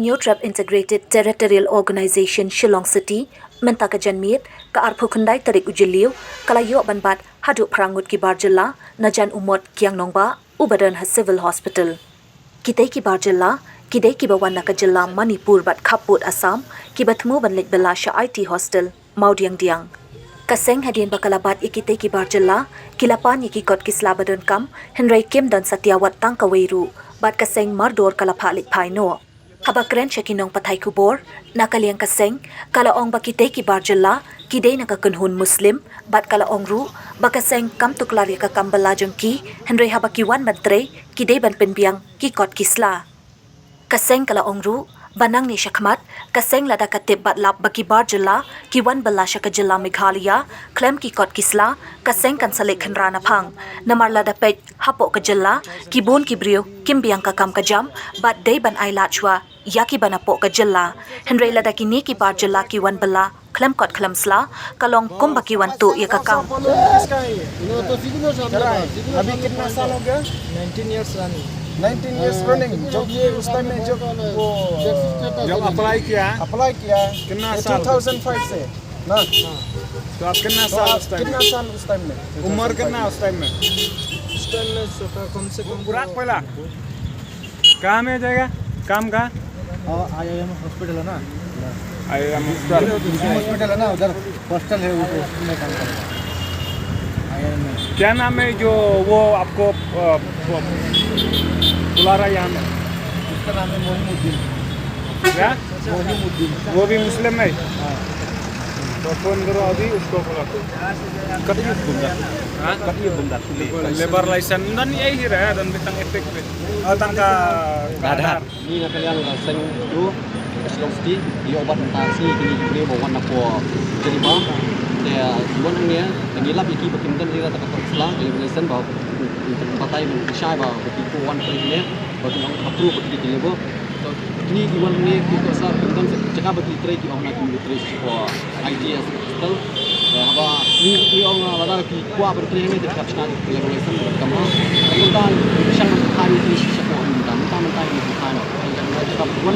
New Trap Integrated Territorial Organization Shillong City mentaka janmit ka arphu khandai tarik ujiliu kalayo banbat hadu prangut ki barjilla najan umot kyang nongba ubadan ha civil hospital kitei ki barjilla kidei ki bawan naka jilla Manipur bat khaput Assam ki bathmu banlik bela sha IT hostel maudiang diang kaseng hadien bakalabat ikitei ki barjilla kilapan iki kot kisla badan kam henry kim dan satyawat tangkaweru bat kaseng mardor kalapalik phaino Habakren Shakinong Patay Kubor, nakaliang kaseng, kalaong bakitay ki barjala, kiday nakakunhun Muslim, bat kalaong ru, bakaseng kam tuklari ka kambalajong ki, henry habakiwan madre, kiday ban penbiang kikot kisla. Kaseng kalaong ru, banang ni syakmat, kaseng lada katip bat lap baki barjala, kiwan bala syakajala Meghalaya, klem kikot kisla, kaseng kan salik henrana pang, namar lada pej hapok kajala, kibun kibriyo, kimbiang kakam kajam, bat day ban ay lachwa, yaki banapo ka jalla henry lada kini ki bar jalla ki wan bala klem kot klem sla kalong kumba ki wan tu ya kakam अभी कितना साल हो गया 19 years running जब ये उस टाइम में जब वो जब अप्लाई किया कितना साल 2005 से ना तो आप कितना साल उस टाइम में उम्र कितना उस टाइम में छोटा कम से कम पूरा पहला कहाँ में जाएगा काम का IIM हॉस्पिटल है ना IIM हॉस्पिटल है ना उधर हॉस्टल है उसमें काम करता है IIM में क्या नाम है जो वो आपको बुला रहा है यहाँ में उसका नाम है मोहिमुद्दीन क्या मोहिमुद्दीन वो भी मुस्लिम है हाँ तो फोन करो अभी उसको बोला कटिए बंदा लेबर लाइसेंस dan यही रहा dan bintang efek tang ka Aadhaar ni nak kalian sen tu Shillong City di obat mentasi kini beliau bawa nak po jadi bang dia bukan ni lagi lap iki berkintan dia tak kata Islam dia lesen bahawa partai Malaysia bahawa begitu wan ni bagi orang approve begitu dia bawa ni diwan ni kita sah kintan cakap begitu try di orang nak military for ideas betul apa ni orang ada ki kuat bertanya ni dekat sana level lesen berkembang kemudian sang hari ini siapa mentah ini bukan yang kita pun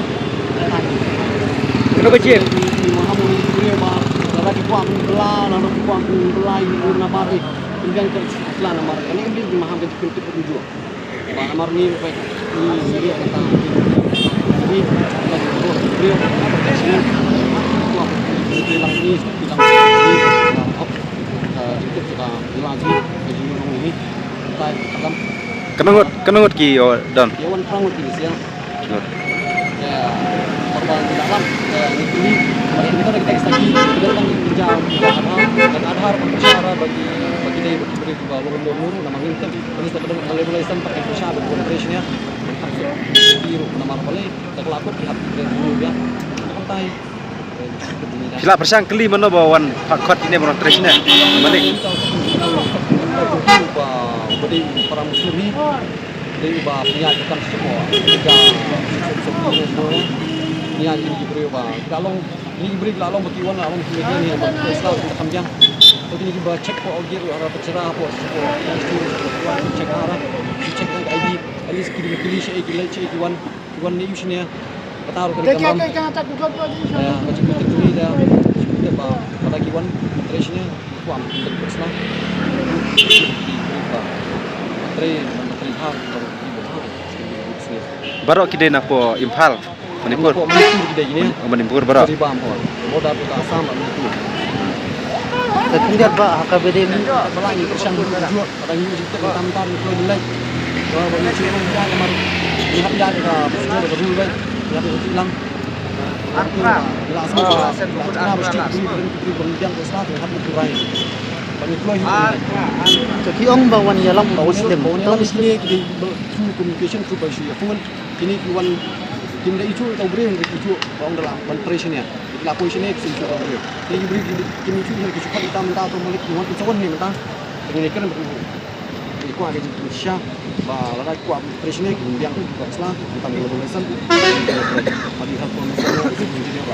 kenapa kecil di mana mungkin dia bah ada di kuat belah lalu di kuat belah ini guna mari kemudian ke setelah namar ini kan di mana kita pintu tujuh bah namar ni baik ni dia kata ini beliau berkesini kuat bilang ini itu kita lagi jadi orang ini kita dalam kenangut ki dan Yawan prangut ini siang. Ya, korban dalam ini kita lagi kita kan kerja dan adhar pencara bagi dia beri juga lomur nama kita ini sedang mulai pakai pencara operasinya biru nama boleh terlaku pihak dulu ya. Pantai sila persang keli mana bawan pakot ini bawa tresnya mana beri para muslim ni dari bah niat kita semua kita niat ini diberi bah kalau ini diberi kalau berkiwan kalau kita ni Islam kita kamjang jadi ini bah cek po ogir ada pecerah po cek arah cek ID at least kita pilih cek kiwan ni usnya taruh ke dalam ya macam itu ni dah kita bah pada kiwan trashnya kuam untuk Islam barok kide na po Impal Manipur Manipur barok dari Bangkok boda ke Assam Manipur Kemudian Pak HKBD ni pelai persang juga orang ini kita tam-tam itu nilai kalau bagi cuma dia kamar lihat dia ke sudah dulu baik dia hilang langsung kita mesti beri pendidikan ke Islam lihat itu baik Jadi orang bawan yalam Muslim. Orang Muslim di communication tu pasti. Phone ini kawan tim dah itu tahu beri itu orang dalam operation ni. Laku sini itu tahu beri. Ini beri tim itu yang kita kita minta atau malik tuan itu kawan ni minta. Ini kan beri. Ikut ada Malaysia. Bah, lagi kuat operation ni kemudian kita Islam tentang globalisation. Bagi hal promosi itu jadi apa?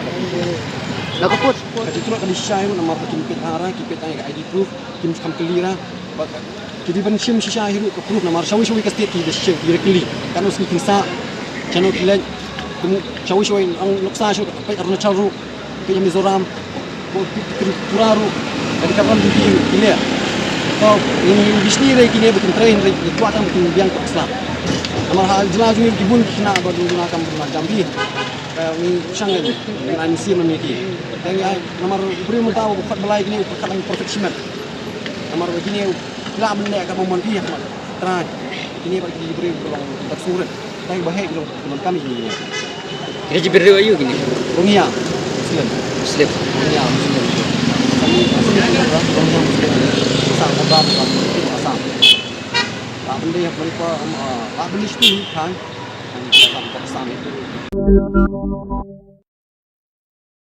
Lagu put. Itu cuma kalau Malaysia itu nama kita arah kita tanya ID proof, kita kam kelira. Jadi ban shim shisha hiru ke proof namar shawi ke state di shim directly kan usni tingsa channel kile shawi ang noksa shu ke Arunachal ru ke Mizoram ko Tripura ru dan kapan di kile to ini bisni re kini betul train re kuatan betul biang ke Islam namar hal jelas ni dibun kena badu gunakan rumah jambi ni shangen dengan sim memiliki dan namar beri mentawa buat belai kini perkatan perfectionment namar begini lah benda akan memanti yang terang ini bagi diberi berulang tersurat tapi bahaya belum kami ini Kira jibir ayu gini. Rohingya Muslim Muslim. kami Rohingya Muslim sang obat itu asam tak benda yang mereka tak benda itu kan kami dalam Pakistan itu